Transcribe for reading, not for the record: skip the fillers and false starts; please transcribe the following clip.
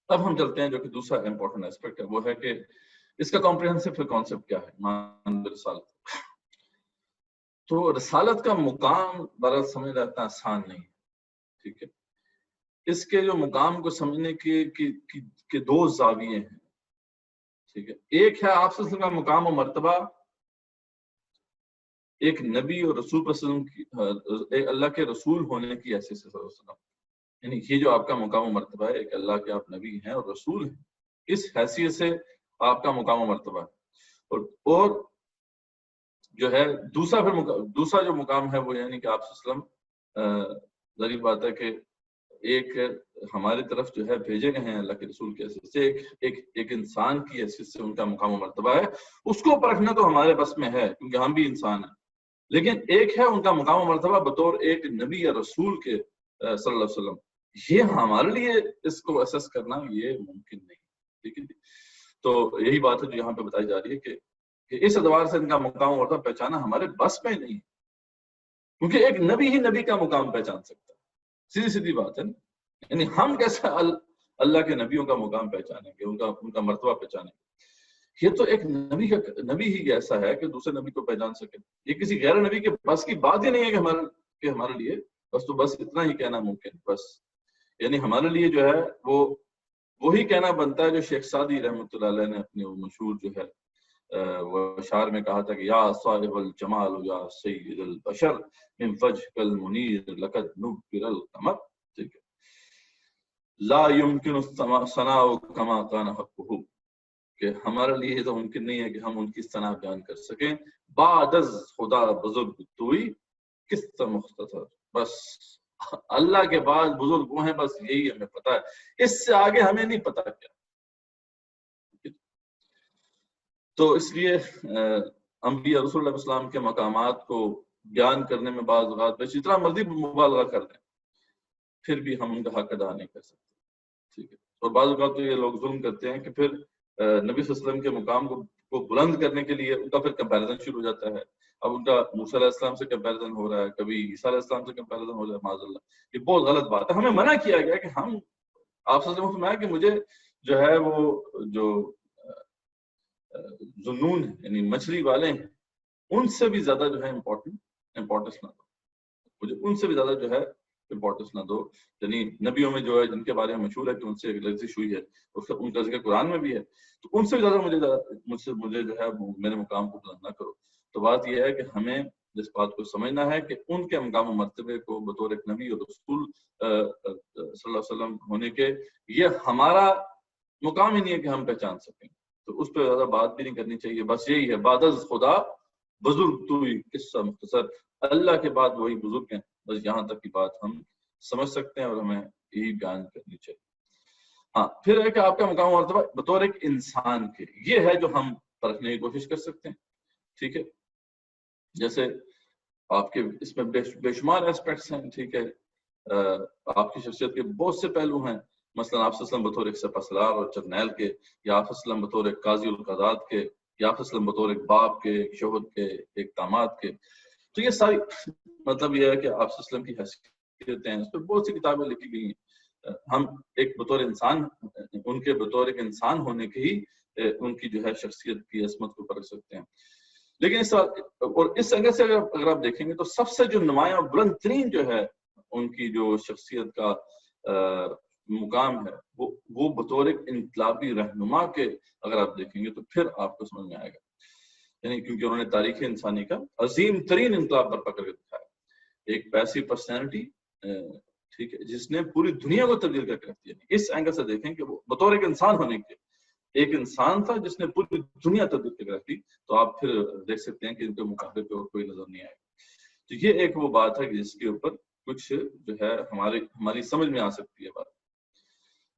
اب ہم چلتے ہیں جو کہ دوسرا امپورٹنٹ ایسپیکٹ ہے، وہ ہے کہ اس کا کمپریہنسو کانسیپٹ کیا ہے ایمان رسالت۔ تو رسالت کا مقام برات سمجھ رہتا ہے آسان نہیں، ٹھیک ہے۔ اس کے جو مقام کو سمجھنے کے دو زاویے ہیں، ٹھیک ہے۔ ایک ہے آپ صلی اللہ علیہ وسلم کا مقام و مرتبہ، ایک نبی اور رسول ایک اللہ کے رسول ہونے کی حیثیت سے صلی اللہ علیہ وسلم، یعنی یہ جو آپ کا مقام و مرتبہ ہے، ایک اللہ کے آپ نبی ہیں اور رسول ہیں، اس حیثیت سے آپ کا مقام و مرتبہ ہے۔ اور جو ہے دوسرا جو مقام ہے وہ یعنی کہ آپ صلی اللہ علیہ وسلم ظاہر بات ہے کہ ایک ہماری طرف جو ہے بھیجے گئے ہیں اللہ کے رسول کی حیثیت سے، ایک انسان کی حیثیت سے ان کا مقام و مرتبہ ہے، اس کو پرکھنا تو ہمارے بس میں ہے کیونکہ ہم بھی انسان ہیں، لیکن ایک ہے ان کا مقام و مرتبہ بطور ایک نبی یا رسول کے صلی اللہ علیہ وسلم، یہ ہمارے لیے اس کو اسیس کرنا یہ ممکن نہیں، ٹھیک ہے۔ تو یہی بات ہے جو یہاں پہ بتائی جا رہی ہے کہ اس اعتبار سے ان کا مقام و مرتبہ پہچانا ہمارے بس میں نہیں، کیونکہ ایک نبی ہی نبی کا مقام پہچان سکتا ہے، سیدھی بات ہے نا۔ یعنی ہم کیسے اللہ کے نبیوں کا مقام پہچانیں گے، ان کا مرتبہ پہچانیں گے؟ یہ تو ایک نبی ہی ایسا ہے کہ دوسرے نبی کو پہچان سکے، یہ کسی غیر نبی کے بس کی بات ہی نہیں ہے کہ ہمارے لیے بس اتنا ہی کہنا ممکن، بس یعنی ہمارے لیے جو ہے وہی کہنا بنتا ہے جو شیخ سعدی رحمۃ اللہ علیہ نے اپنے وہ مشہور جو ہے وہ اشعار میں کہا تھا کہ یا صاحب الجمال یا سید البشر من وجهك المنیر لقد نبر القمر، ٹھیک ہے، لا يمكن الثناء كما كان حقه، کہ ہمارے لیے تو ممکن نہیں ہے کہ ہم ان کی ثنا بیان کر سکیں، بعد از خدا بزرگ توئی کس طرح مختصر، بس اللہ کے بعد بزرگ وہ ہیں، بس یہی ہمیں پتا ہے، اس سے آگے ہمیں نہیں پتا کیا۔ تو اس لیے انبیاء رسول اللہ علیہ وسلم کے مقامات کو بیان کرنے میں بعض اوقات جتنا مرضی مبالغہ کر دیں پھر بھی ہم ان کا حق ادا نہیں کر سکتے، ٹھیک ہے۔ اور بعض اوقات تو یہ لوگ ظلم کرتے ہیں کہ پھر نبی صلی اللہ علیہ وسلم کے مقام کو بلند کرنے کے لیے ان کا پھر کمپیریزن شروع ہو جاتا ہے، اب ان کا موسیٰ علیہ السلام سے کمپیریزن ہو رہا ہے، کبھی عیسیٰ علیہ السلام سے کمپیریزن ہو رہا ہے، معاذ اللہ، یہ بہت غلط بات ہے۔ ہمیں منع کیا گیا کہ ہم آپ سے فرمایا کہ مجھے جو ہے وہ جو ظنون ہے یعنی مچھلی والے ہیں ان سے بھی زیادہ جو ہے امپورٹنس نہ دو، مجھے ان سے بھی زیادہ جو ہے امپورٹنس نہ دو، یعنی نبیوں میں جو ہے جن کے بارے میں مشہور ہے کہ ان سے ایک لغزش ہوئی ہے، ان کا ذکر قرآن میں بھی ہے، تو ان سے بھی زیادہ مجھے جو ہے میرے مقام کو بلند نہ کرو۔ تو بات یہ ہے کہ ہمیں جس بات کو سمجھنا ہے کہ ان کے مقام و مرتبے کو بطور ایک نبی اور رسول صلی اللہ علیہ وسلم ہونے کے یہ ہمارا مقام ہی نہیں ہے کہ ہم پہچان سکیں، تو اس پہ زیادہ بات بھی نہیں کرنی چاہیے، بس یہی ہے بعد از خدا بزرگ تو قصہ مختصر، اللہ کے بعد وہی بزرگ ہیں، بس یہاں تک کی بات ہم سمجھ سکتے ہیں اور ہمیں یہی بیان کرنی چاہیے۔ ہاں پھر ہے کہ آپ کا مقام مرتبہ بطور ایک انسان کے، یہ ہے جو ہم پرکھنے کی کوشش کر سکتے ہیں، ٹھیک ہے۔ جیسے آپ کے اس میں بے شمار ایسپیکٹس ہیں، ٹھیک ہے، آپ کی شخصیت کے بہت سے پہلو ہیں، مثلا آپ صلی اللہ علیہ وسلم بطور ایک سپہ سالار اور جرنیل کے، یا آپ صلی اللہ علیہ وسلم بطور ایک قاضی القضات کے، یا آپ صلی اللہ علیہ وسلم بطور ایک باپ کے، ایک شوہر کے، ایک داماد کے، تو یہ ساری مطلب یہ ہے کہ آپ صلی اللہ علیہ وسلم کی حیثیتیں ہیں، اس پہ بہت سی کتابیں لکھی گئی ہیں، ہم ایک بطور انسان ان کے بطور ایک انسان ہونے کے ہی ان کی جو ہے شخصیت کی عظمت کو پرکھ سکتے ہیں۔ لیکن اس اینگل سے اگر آپ دیکھیں گے تو سب سے جو نمایاں بلند ترین جو ہے ان کی جو شخصیت کا مقام ہے وہ بطور ایک انقلابی رہنما کے اگر آپ دیکھیں گے تو پھر آپ کو سمجھ میں آئے گا، یعنی کیونکہ انہوں نے تاریخ انسانی کا عظیم ترین انقلاب برپا کر کے دکھایا، ایک پیسی پرسنالٹی، ٹھیک ہے، جس نے پوری دنیا کو تبدیل کر کے رکھ دیا۔ اس اینگل سے دیکھیں کہ وہ بطور ایک انسان ہونے کے ایک انسان تھا جس نے پوری دنیا تبدیل کر کے رکھ دی، تو آپ پھر دیکھ سکتے ہیں کہ ان کے مقابلے پہ اور کوئی نظر نہیں آئے گا۔ تو یہ ایک وہ بات ہے کہ جس کے اوپر کچھ جو ہے ہماری سمجھ میں آ سکتی ہے بات۔